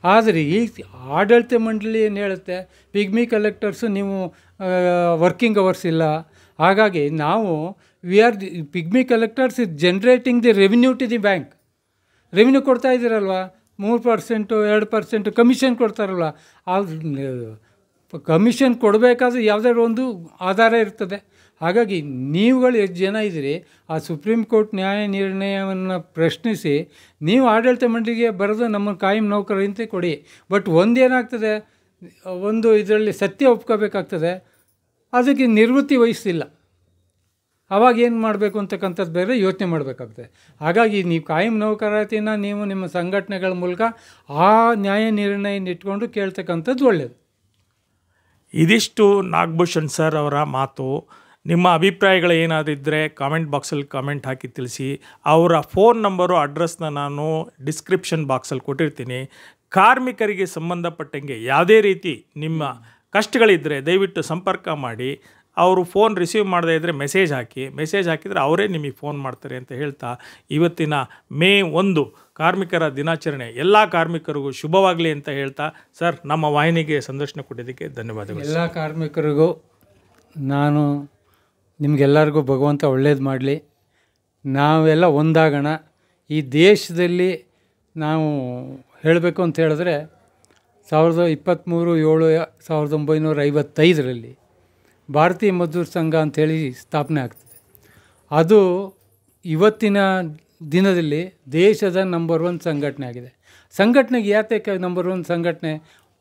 ಆದರೆ ಈ ಆಡಳಿತ ಮಂಡಳಿ ಏನು ಹೇಳುತ್ತೆ, ಪಿಗ್ಮಿ ಕಲೆಕ್ಟರ್ಸು ನೀವು ವರ್ಕಿಂಗ್ ಅವರ್ಸ್ ಇಲ್ಲ, ಹಾಗಾಗಿ ನಾವು pigmy collectors is generating the revenue to the bank. Revenue ಕೊಡ್ತಾ ಇದ್ದೀರಲ್ವ, 3%, 2% ಕಮಿಷನ್ ಕೊಡ್ತಾರಲ್ವ. ಆ ಕಮಿಷನ್ ಕೊಡಬೇಕಾದ್ರೆ ಯಾವುದಾದ್ರು ಒಂದು ಆಧಾರ ಇರ್ತದೆ. ಹಾಗಾಗಿ ನೀವುಗಳು ಎಷ್ಟು ಜನ ಇದ್ದೀರಿ, ಆ ಸುಪ್ರೀಂ ಕೋರ್ಟ್ ನ್ಯಾಯ ನಿರ್ಣಯವನ್ನು ಪ್ರಶ್ನಿಸಿ ನೀವು ಆಡಳಿತ ಮಂಡಳಿಗೆ ಬರೆದು ನಮ್ಮ ಕಾಯಂ ನೌಕರಂತೆ ಕೊಡಿ. ಬಟ್ ಒಂದೇನಾಗ್ತದೆ, ಒಂದು ಇದರಲ್ಲಿ ಸತ್ಯ ಒಪ್ಕೋಬೇಕಾಗ್ತದೆ, ಅದಕ್ಕೆ ನಿವೃತ್ತಿ ವಹಿಸಿಲ್ಲ. ಆವಾಗ ಏನು ಮಾಡಬೇಕು ಅಂತಕ್ಕಂಥದ್ದು ಬೇರೆ ಯೋಚನೆ ಮಾಡಬೇಕಾಗ್ತದೆ. ಹಾಗಾಗಿ ನೀವು ಕಾಯಂ ನೌಕರಾತಿನ ನೀವು ನಿಮ್ಮ ಸಂಘಟನೆಗಳ ಮೂಲಕ ಆ ನ್ಯಾಯ ನಿರ್ಣಯ ಇಟ್ಕೊಂಡು ಕೇಳ್ತಕ್ಕಂಥದ್ದು ಒಳ್ಳೆಯದು. ಇದಿಷ್ಟು ನಾಗಭೂಷಣ್ ಸರ್ ಅವರ ಮಾತು. ನಿಮ್ಮ ಅಭಿಪ್ರಾಯಗಳು ಏನಾದಿದ್ದರೆ ಕಾಮೆಂಟ್ ಬಾಕ್ಸಲ್ಲಿ ಕಾಮೆಂಟ್ ಹಾಕಿ ತಿಳಿಸಿ. ಅವರ ಫೋನ್ ನಂಬರು, ಅಡ್ರೆಸ್ನ ನಾನು ಡಿಸ್ಕ್ರಿಪ್ಷನ್ ಬಾಕ್ಸಲ್ಲಿ ಕೊಟ್ಟಿರ್ತೀನಿ. ಕಾರ್ಮಿಕರಿಗೆ ಸಂಬಂಧಪಟ್ಟಂಗೆ ಯಾವುದೇ ರೀತಿ ನಿಮ್ಮ ಕಷ್ಟಗಳಿದ್ದರೆ ದಯವಿಟ್ಟು ಸಂಪರ್ಕ ಮಾಡಿ. ಅವರು ಫೋನ್ ರಿಸೀವ್ ಮಾಡದೇ ಇದ್ದರೆ ಮೆಸೇಜ್ ಹಾಕಿದರೆ ಅವರೇ ನಿಮಗೆ ಫೋನ್ ಮಾಡ್ತಾರೆ ಅಂತ ಹೇಳ್ತಾ, ಇವತ್ತಿನ ಮೇ 1 ಕಾರ್ಮಿಕರ ದಿನಾಚರಣೆ ಎಲ್ಲ ಕಾರ್ಮಿಕರಿಗೂ ಶುಭವಾಗಲಿ ಅಂತ ಹೇಳ್ತಾ, ಸರ್ ನಮ್ಮ ವಾಹಿನಿಗೆ ಸಂದರ್ಶನ ಕೊಟ್ಟಿದ್ದಕ್ಕೆ ಧನ್ಯವಾದಗಳು. ಎಲ್ಲ ಕಾರ್ಮಿಕರಿಗೂ ನಾನು ನಿಮಗೆಲ್ಲರಿಗೂ ಭಗವಂತ ಒಳ್ಳೇದು ಮಾಡಲಿ. ನಾವೆಲ್ಲ ಒಂದಾಗೋಣ. ಈ ದೇಶದಲ್ಲಿ ನಾವು ಹೇಳಬೇಕು ಅಂತ ಹೇಳಿದ್ರೆ 23/7/1955 ಭಾರತೀಯ ಮಜ್ದೂರ್ ಸಂಘ ಅಂಥೇಳಿ ಸ್ಥಾಪನೆ ಆಗ್ತದೆ. ಅದು ಇವತ್ತಿನ ದಿನದಲ್ಲಿ ದೇಶದ ನಂಬರ್ 1 ಸಂಘಟನೆ ಆಗಿದೆ. ಸಂಘಟನೆಗೆ ಯಾತಕ್ಕೆ ನಂಬರ್ 1 ಸಂಘಟನೆ?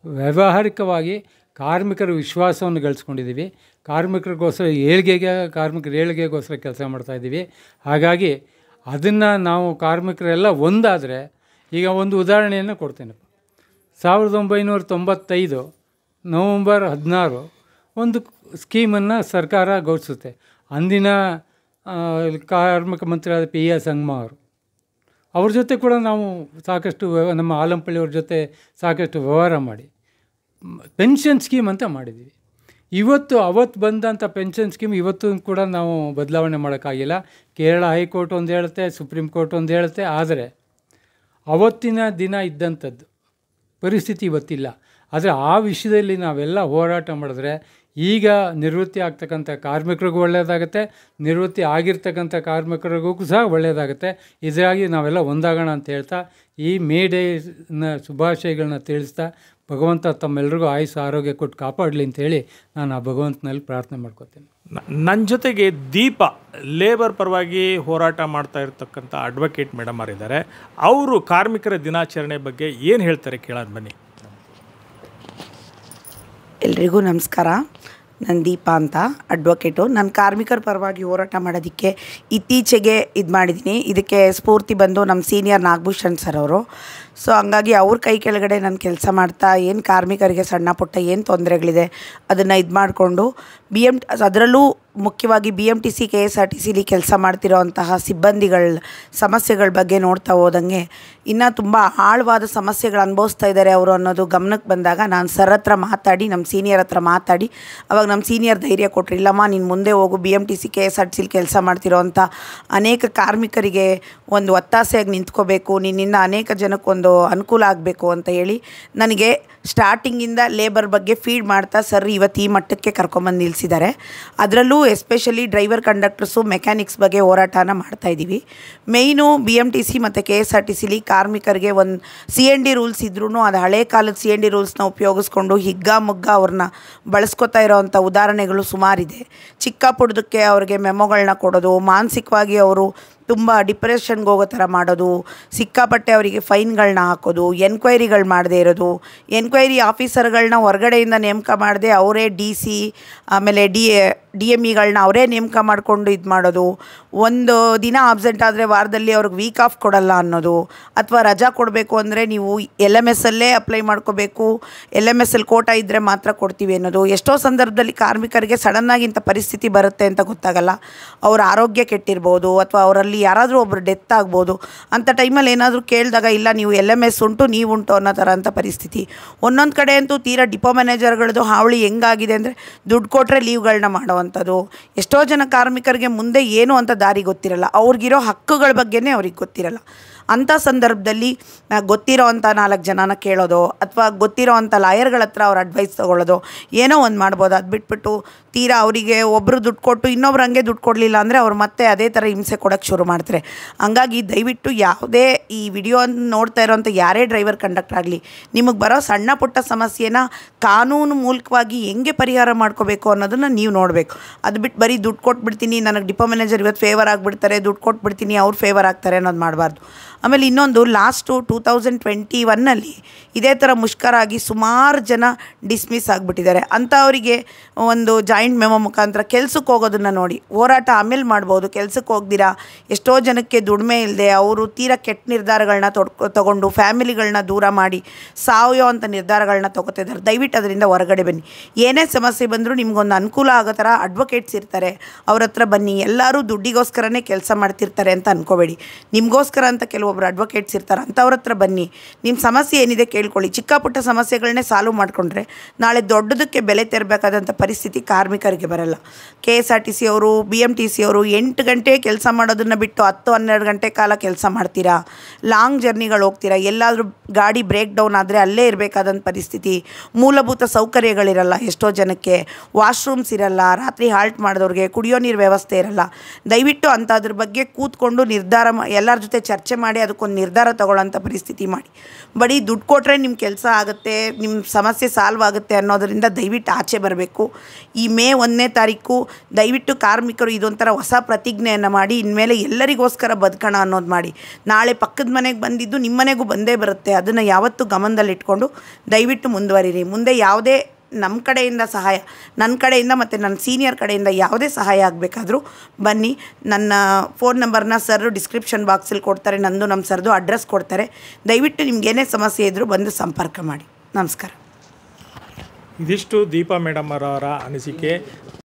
ವ್ಯಾವಹಾರಿಕವಾಗಿ ಕಾರ್ಮಿಕರ ವಿಶ್ವಾಸವನ್ನು ಗಳಿಸ್ಕೊಂಡಿದ್ದೀವಿ. ಕಾರ್ಮಿಕರ ಏಳಿಗೆಗೋಸ್ಕರ ಕೆಲಸ ಮಾಡ್ತಾಯಿದ್ದೀವಿ. ಹಾಗಾಗಿ ಅದನ್ನು ನಾವು ಕಾರ್ಮಿಕರೆಲ್ಲ ಒಂದಾದರೆ, ಈಗ ಒಂದು ಉದಾಹರಣೆಯನ್ನು ಕೊಡ್ತೇನೆ. 1995 ನವಂಬರ್ 16 ಒಂದು ಸ್ಕೀಮನ್ನು ಸರ್ಕಾರ ಘೋಷಿಸುತ್ತೆ. ಅಂದಿನ ಕಾರ್ಮಿಕ ಮಂತ್ರಿಯಾದ P.A. ಸಂಗಮ ಅವ್ರ ಜೊತೆ ಕೂಡ ನಾವು ಸಾಕಷ್ಟು ನಮ್ಮ ಆಲಂಪಳ್ಳಿಯವ್ರ ಜೊತೆ ಸಾಕಷ್ಟು ವ್ಯವಹಾರ ಮಾಡಿ ಪೆನ್ಷನ್ ಸ್ಕೀಮ್ ಅಂತ ಮಾಡಿದ್ದೀವಿ. ಅವತ್ತು ಬಂದಂಥ ಪೆನ್ಷನ್ ಸ್ಕೀಮ್ ಇವತ್ತು ಕೂಡ ನಾವು ಬದಲಾವಣೆ ಮಾಡೋಕ್ಕಾಗಿಲ್ಲ. ಕೇರಳ ಹೈಕೋರ್ಟ್ ಒಂದು ಹೇಳುತ್ತೆ, ಸುಪ್ರೀಂ ಕೋರ್ಟ್ ಒಂದು ಹೇಳುತ್ತೆ. ಆದರೆ ಅವತ್ತಿನ ದಿನ ಇದ್ದಂಥದ್ದು ಪರಿಸ್ಥಿತಿ ಇವತ್ತಿಲ್ಲ. ಆದರೆ ಆ ವಿಷಯದಲ್ಲಿ ನಾವೆಲ್ಲ ಹೋರಾಟ ಮಾಡಿದ್ರೆ ಈಗ ನಿವೃತ್ತಿ ಆಗ್ತಕ್ಕಂಥ ಕಾರ್ಮಿಕರಿಗೂ ಒಳ್ಳೆಯದಾಗುತ್ತೆ, ನಿವೃತ್ತಿ ಆಗಿರ್ತಕ್ಕಂಥ ಕಾರ್ಮಿಕರಿಗೂ ಸಹ ಒಳ್ಳೆಯದಾಗುತ್ತೆ. ಇದರಾಗಿ ನಾವೆಲ್ಲ ಒಂದಾಗೋಣ ಅಂತ ಹೇಳ್ತಾ ಈ ಮೇ ಡೇನ ಶುಭಾಶಯಗಳನ್ನ ತಿಳಿಸ್ತಾ, ಭಗವಂತ ತಮ್ಮೆಲ್ಲರಿಗೂ ಆಯುಸ್ಸು ಆರೋಗ್ಯ ಕೊಟ್ಟು ಕಾಪಾಡಲಿ ಅಂತೇಳಿ ನಾನು ಆ ಭಗವಂತನಲ್ಲಿ ಪ್ರಾರ್ಥನೆ ಮಾಡ್ಕೋತೀನಿ. ನನ್ನ ಜೊತೆಗೆ ದೀಪ ಲೇಬರ್ ಪರವಾಗಿ ಹೋರಾಟ ಮಾಡ್ತಾ ಇರ್ತಕ್ಕಂಥ ಅಡ್ವೊಕೇಟ್ ಮೇಡಮ್ ಅವರಿದ್ದಾರೆ. ಅವರು ಕಾರ್ಮಿಕರ ದಿನಾಚರಣೆ ಬಗ್ಗೆ ಏನು ಹೇಳ್ತಾರೆ ಕೇಳೋಣ ಬನ್ನಿ. ಎಲ್ರಿಗೂ ನಮಸ್ಕಾರ. ನಾನು ದೀಪ ಅಂತ, ಅಡ್ವೊಕೇಟು. ನಾನು ಕಾರ್ಮಿಕರ ಪರವಾಗಿ ಹೋರಾಟ ಮಾಡೋದಕ್ಕೆ ಇತ್ತೀಚೆಗೆ ಇದು ಮಾಡಿದ್ದೀನಿ. ಇದಕ್ಕೆ ಸ್ಫೂರ್ತಿ ಬಂದು ನಮ್ಮ ಸೀನಿಯರ್ ನಾಗಭೂಷಣ್ ಸರ್ ಅವರು. ಸೊ ಹಂಗಾಗಿ ಅವ್ರ ಕೈ ಕೆಳಗಡೆ ನಾನು ಕೆಲಸ ಮಾಡ್ತಾ ಏನು ಕಾರ್ಮಿಕರಿಗೆ ಸಣ್ಣ ಪುಟ್ಟ ಏನು ತೊಂದರೆಗಳಿದೆ ಅದನ್ನು ಇದು ಮಾಡಿಕೊಂಡು ಅದರಲ್ಲೂ ಮುಖ್ಯವಾಗಿ BMTC KSRTCಲಿ ಕೆಲಸ ಮಾಡ್ತಿರೋಂತಹ ಸಿಬ್ಬಂದಿಗಳ ಸಮಸ್ಯೆಗಳ ಬಗ್ಗೆ ನೋಡ್ತಾ ಹೋದಂಗೆ ಇನ್ನೂ ತುಂಬ ಆಳವಾದ ಸಮಸ್ಯೆಗಳು ಅನುಭವಿಸ್ತಾ ಇದ್ದಾರೆ ಅವರು ಅನ್ನೋದು ಗಮನಕ್ಕೆ ಬಂದಾಗ ನಾನು ಸರ್ ಹತ್ರ ಮಾತಾಡಿ, ನಮ್ಮ ಸೀನಿಯರ್ ಹತ್ರ ಮಾತಾಡಿ, ಅವಾಗ ನಮ್ಮ ಸೀನಿಯರ್ ಧೈರ್ಯ ಕೊಟ್ಟರು. ಇಲ್ಲಮ್ಮ ನೀನು ಮುಂದೆ ಹೋಗು, BMTC KSRTCಲಿ ಕೆಲಸ ಮಾಡ್ತಿರೋವಂಥ ಅನೇಕ ಕಾರ್ಮಿಕರಿಗೆ ಒಂದು ಒತ್ತಾಸೆಯಾಗಿ ನಿಂತ್ಕೋಬೇಕು, ನಿನ್ನಿಂದ ಅನೇಕ ಜನಕ್ಕೊಂದು ಅನುಕೂಲ ಆಗಬೇಕು ಅಂತ ಹೇಳಿ ನನಗೆ ಸ್ಟಾರ್ಟಿಂಗಿಂದ ಲೇಬರ್ ಬಗ್ಗೆ ಫೀಡ್ ಮಾಡ್ತಾ ಸರ್ ಇವತ್ತು ಈ ಮಟ್ಟಕ್ಕೆ ಕರ್ಕೊಂಬಂದು ನಿಲ್ಲಿಸಿದ್ದಾರೆ. ಅದರಲ್ಲೂ ಎಸ್ಪೆಷಲಿ ಡ್ರೈವರ್, ಕಂಡಕ್ಟರ್ಸು, ಮೆಕ್ಯಾನಿಕ್ಸ್ ಬಗ್ಗೆ ಹೋರಾಟನ ಮಾಡ್ತಾಯಿದ್ದೀವಿ. ಮೇಯ್ನು BMTC ಮತ್ತು KSRTCಲಿ ಕಾರ್ಮಿಕರಿಗೆ ಒಂದು CND ರೂಲ್ಸ್ ಇದ್ರೂ ಅದು ಹಳೆ ಕಾಲದ CND ರೂಲ್ಸ್ನ ಉಪಯೋಗಿಸ್ಕೊಂಡು ಹಿಗ್ಗಾಮುಗ್ಗ ಅವ್ರನ್ನ ಬಳಸ್ಕೊತಾ ಇರೋವಂಥ ಉದಾಹರಣೆಗಳು ಸುಮಾರಿದೆ. ಚಿಕ್ಕ ಪುಡ್ದಕ್ಕೆ ಅವ್ರಿಗೆ ಮೆಮೊಗಳನ್ನ ಕೊಡೋದು, ಮಾನಸಿಕವಾಗಿ ಅವರು ತುಂಬ ಡಿಪ್ರೆಷನ್ಗೆ ಹೋಗೋ ಥರ ಮಾಡೋದು, ಸಿಕ್ಕಾಪಟ್ಟೆ ಅವರಿಗೆ ಫೈನ್ಗಳನ್ನ ಹಾಕೋದು, ಎನ್ಕ್ವೈರಿಗಳು ಮಾಡದೇ ಇರೋದು, ಎನ್ಕ್ವೈರಿ ಆಫೀಸರ್ಗಳನ್ನ ಹೊರಗಡೆಯಿಂದ ನೇಮಕ ಮಾಡದೆ ಅವರೇ DC ಆಮೇಲೆ DMEಗಳನ್ನ ಅವರೇ ನೇಮಕ ಮಾಡಿಕೊಂಡು ಇದು ಮಾಡೋದು, ಒಂದು ದಿನ ಆಬ್ಸೆಂಟ್ ಆದರೆ ವಾರದಲ್ಲಿ ಅವ್ರಿಗೆ ವೀಕ್ ಆಫ್ ಕೊಡಲ್ಲ ಅನ್ನೋದು, ಅಥವಾ ರಜಾ ಕೊಡಬೇಕು ಅಂದರೆ ನೀವು LMSಲ್ಲೇ ಅಪ್ಲೈ ಮಾಡ್ಕೋಬೇಕು, LMSಲ್ಲಿ ಕೋಟಾ ಇದ್ದರೆ ಮಾತ್ರ ಕೊಡ್ತೀವಿ ಅನ್ನೋದು. ಎಷ್ಟೋ ಸಂದರ್ಭದಲ್ಲಿ ಕಾರ್ಮಿಕರಿಗೆ ಸಡನ್ನಾಗಿ ಇಂಥ ಪರಿಸ್ಥಿತಿ ಬರುತ್ತೆ ಅಂತ ಗೊತ್ತಾಗಲ್ಲ. ಅವ್ರ ಆರೋಗ್ಯ ಕೆಟ್ಟಿರ್ಬೋದು ಅಥವಾ ಅವರಲ್ಲಿ ಯಾರಾದರೂ ಒಬ್ಬರು ಡೆತ್ ಆಗ್ಬೋದು. ಅಂಥ ಟೈಮಲ್ಲಿ ಏನಾದರೂ ಕೇಳಿದಾಗ ಇಲ್ಲ ನೀವು LMS ಉಂಟು ನೀವುಂಟು ಅನ್ನೋ ಥರ ಅಂಥ ಪರಿಸ್ಥಿತಿ. ಒಂದೊಂದು ಕಡೆ ಅಂತೂ ತೀರಾ ಡಿಪೋ ಮ್ಯಾನೇಜರ್ಗಳದ್ದು ಹಾವಳಿ ಹೆಂಗಾಗಿದೆ ಅಂದರೆ ದುಡ್ಡು ಕೊಟ್ಟರೆ ಲೀವ್ಗಳನ್ನ ಮಾಡೋವಂಥದ್ದು. ಎಷ್ಟೋ ಜನ ಕಾರ್ಮಿಕರಿಗೆ ಮುಂದೆ ಏನು ಅಂತ ದಾರಿ ಗೊತ್ತಿರಲ್ಲ, ಅವ್ರಿಗಿರೋ ಹಕ್ಕುಗಳ ಬಗ್ಗೆನೇ ಅವ್ರಿಗೆ ಗೊತ್ತಿರಲ್ಲ. ಅಂಥ ಸಂದರ್ಭದಲ್ಲಿ ಗೊತ್ತಿರೋ ಅಂಥ 4 ಜನನ ಕೇಳೋದು ಅಥವಾ ಗೊತ್ತಿರೋ ಅಂಥ ಲಾಯರ್ಗಳ ಹತ್ರ ಅವ್ರ ಅಡ್ವೈಸ್ ತೊಗೊಳ್ಳೋದು ಏನೋ ಒಂದು ಮಾಡ್ಬೋದು. ಅದು ಬಿಟ್ಬಿಟ್ಟು ತೀರಾ ಅವರಿಗೆ ಒಬ್ಬರು ದುಡ್ಡು ಕೊಟ್ಟು ಇನ್ನೊಬ್ರು ಹಂಗೆ ದುಡ್ಡು ಕೊಡಲಿಲ್ಲ ಅಂದರೆ ಅವ್ರು ಮತ್ತೆ ಅದೇ ಥರ ಹಿಂಸೆ ಕೊಡೋಕ್ಕೆ ಶುರು ಮಾಡ್ತಾರೆ. ಹಂಗಾಗಿ ದಯವಿಟ್ಟು ಯಾವುದೇ ಈ ವಿಡಿಯೋ ನೋಡ್ತಾ ಇರೋಂಥ ಯಾರೇ ಡ್ರೈವರ್ ಕಂಡಕ್ಟರ್ ಆಗಲಿ, ನಿಮಗೆ ಬರೋ ಸಣ್ಣ ಪುಟ್ಟ ಸಮಸ್ಯೆನ ಕಾನೂನು ಮೂಲಕವಾಗಿ ಹೆಂಗೆ ಪರಿಹಾರ ಮಾಡ್ಕೋಬೇಕು ಅನ್ನೋದನ್ನು ನೀವು ನೋಡಬೇಕು. ಅದು ಬಿಟ್ಟು ಬರೀ ದುಡ್ಡು ಕೊಟ್ಬಿಡ್ತೀನಿ, ನನಗೆ ಡಿಪೋ ಮ್ಯಾನೇಜರ್ ಇವತ್ತು ಫೇವರ್ ಆಗಿಬಿಡ್ತಾರೆ, ದುಡ್ಡು ಕೊಟ್ಬಿಡ್ತೀನಿ ಅವ್ರು ಫೇವರ್ ಆಗ್ತಾರೆ ಅನ್ನೋದು ಮಾಡಬಾರ್ದು. ಆಮೇಲೆ ಇನ್ನೊಂದು ಲಾಸ್ಟು 2021ನಲ್ಲಿ ಇದೇ ಥರ ಮುಷ್ಕರ ಆಗಿ ಸುಮಾರು ಜನ ಡಿಸ್ಮಿಸ್ ಆಗಿಬಿಟ್ಟಿದ್ದಾರೆ. ಅಂಥವರಿಗೆ ಒಂದು ಜಾಯಿಂಟ್ ಮೆಮೊ ಮುಖಾಂತರ ಕೆಲ್ಸಕ್ಕೆ ಹೋಗೋದನ್ನು ನೋಡಿ ಹೋರಾಟ ಆಮೇಲೆ ಮಾಡ್ಬೋದು. ಕೆಲ್ಸಕ್ಕೆ ಹೋಗ್ದಿರಾ ಎಷ್ಟೋ ಜನಕ್ಕೆ ದುಡಿಮೆ ಇಲ್ಲದೆ ಅವರು ತೀರಾ ಕೆಟ್ಟ ನಿರ್ಧಾರಗಳನ್ನ ತೊಗೊಂಡು ಫ್ಯಾಮಿಲಿಗಳನ್ನ ದೂರ ಮಾಡಿ ಸಾವಯವ ಅಂಥ ನಿರ್ಧಾರಗಳನ್ನ ತೊಗೋತಿದ್ದಾರೆ. ದಯವಿಟ್ಟು ಅದರಿಂದ ಹೊರಗಡೆ ಬನ್ನಿ. ಏನೇ ಸಮಸ್ಯೆ ಬಂದರೂ ನಿಮ್ಗೊಂದು ಅನುಕೂಲ ಆಗೋ ಥರ ಅಡ್ವೊಕೇಟ್ಸ್ ಇರ್ತಾರೆ, ಅವ್ರ ಹತ್ರ ಬನ್ನಿ. ಎಲ್ಲರೂ ದುಡ್ಡಿಗೋಸ್ಕರನೇ ಕೆಲಸ ಮಾಡ್ತಿರ್ತಾರೆ ಅಂತ ಅಂದ್ಕೋಬೇಡಿ. ನಿಮಗೋಸ್ಕರ ಅಂತ ಕೆಲವೊಬ್ಬರು ಅಡ್ವೊಕೇಟ್ಸ್ ಇರ್ತಾರೆ, ಅಂಥವ್ರ ಹತ್ರ ಬನ್ನಿ. ನಿಮ್ಮ ಸಮಸ್ಯೆ ಏನಿದೆ ಕೇಳ್ಕೊಳ್ಳಿ. ಚಿಕ್ಕ ಪುಟ್ಟ ಸಮಸ್ಯೆಗಳನ್ನೇ ಸಾಲ್ವ್ ಮಾಡಿಕೊಂಡ್ರೆ ನಾಳೆ ದೊಡ್ಡದಕ್ಕೆ ಬೆಲೆ ತೆರಬೇಕಾದಂಥ ಪರಿಸ್ಥಿತಿ ಕಾರ್ಮಿಕರಿಗೆ ಬರಲ್ಲ. KSRTC ಅವರು BMTC ಅವರು 8 ಗಂಟೆ ಕೆಲಸ ಮಾಡೋದನ್ನು ಬಿಟ್ಟು 10-12 ಗಂಟೆ ಕಾಲ ಕೆಲಸ ಮಾಡ್ತೀರಾ, ಲಾಂಗ್ ಜರ್ನಿಗಳು ಹೋಗ್ತೀರಾ, ಎಲ್ಲಾದರೂ ಗಾಡಿ ಬ್ರೇಕ್ ಡೌನ್ ಆದರೆ ಅಲ್ಲೇ ಇರಬೇಕಾದಂಥ ಪರಿಸ್ಥಿತಿ, ಮೂಲಭೂತ ಸೌಕರ್ಯಗಳಿರಲ್ಲ, ಎಷ್ಟೋ ಜನಕ್ಕೆ ವಾಶ್ರೂಮ್ಸ್ ಇರಲ್ಲ, ರಾತ್ರಿ ಹಾಲ್ಟ್ ಮಾಡಿದವ್ರಿಗೆ ಕುಡಿಯೋ ನೀರು ವ್ಯವಸ್ಥೆ ಇರಲ್ಲ. ದಯವಿಟ್ಟು ಅಂಥದ್ರ ಬಗ್ಗೆ ಕೂತ್ಕೊಂಡು ನಿರ್ಧಾರ ಎಲ್ಲರ ಜೊತೆ ಚರ್ಚೆ ಮಾಡಿ ಅದಕ್ಕೊಂದು ನಿರ್ಧಾರ ತಗೊಳ್ಳೋಂಥ ಪರಿಸ್ಥಿತಿ ಮಾಡಿ. ಬರೀ ದುಡ್ಡು ಕೊಟ್ಟರೆ ನಿಮ್ಮ ಕೆಲಸ ಆಗುತ್ತೆ, ನಿಮ್ಮ ಸಮಸ್ಯೆ ಸಾಲ್ವ್ ಆಗುತ್ತೆ ಅನ್ನೋದರಿಂದ ದಯವಿಟ್ಟು ಆಚೆ ಬರಬೇಕು. ಈ ಮೇ 1ನೇ ತಾರೀಕು ದಯವಿಟ್ಟು ಕಾರ್ಮಿಕರು ಇದೊಂಥರ ಹೊಸ ಪ್ರತಿಜ್ಞೆಯನ್ನು ಮಾಡಿ ಇನ್ಮೇಲೆ ಎಲ್ಲರಿಗೋಸ್ಕರ ಬದುಕೋಣ ಅನ್ನೋದು ಮಾಡಿ. ನಾಳೆ ಪಕ್ಕದ ಮನೆಗೆ ಬಂದಿದ್ದು ನಿಮ್ಮ ಮನೆಗೂ ಬಂದೇ ಬರುತ್ತೆ. ಅದನ್ನು ಯಾವತ್ತೂ ಗಮನದಲ್ಲಿಟ್ಕೊಂಡು ದಯವಿಟ್ಟು ಮುಂದುವರಿರಿ. ಮುಂದೆ ಯಾವುದೇ ನಮ್ಮ ಕಡೆಯಿಂದ ಸಹಾಯ, ನನ್ನ ಕಡೆಯಿಂದ ಮತ್ತು ನನ್ನ ಸೀನಿಯರ್ ಕಡೆಯಿಂದ ಯಾವುದೇ ಸಹಾಯ ಆಗಬೇಕಾದ್ರೂ ಬನ್ನಿ. ನನ್ನ ಫೋನ್ ನಂಬರ್ನ ಸರ್ ಡಿಸ್ಕ್ರಿಪ್ಷನ್ ಬಾಕ್ಸಲ್ಲಿ ಕೊಡ್ತಾರೆ, ನಂದು ನಮ್ಮ ಸರ್ದು ಅಡ್ರೆಸ್ ಕೊಡ್ತಾರೆ. ದಯವಿಟ್ಟು ನಿಮ್ಗೇನೇ ಸಮಸ್ಯೆ ಇದ್ದರೂ ಬಂದು ಸಂಪರ್ಕ ಮಾಡಿ. ನಮಸ್ಕಾರ. ಇದಿಷ್ಟು ದೀಪಾ ಮೇಡಮ್ ಅವರ ಅನಿಸಿಕೆ.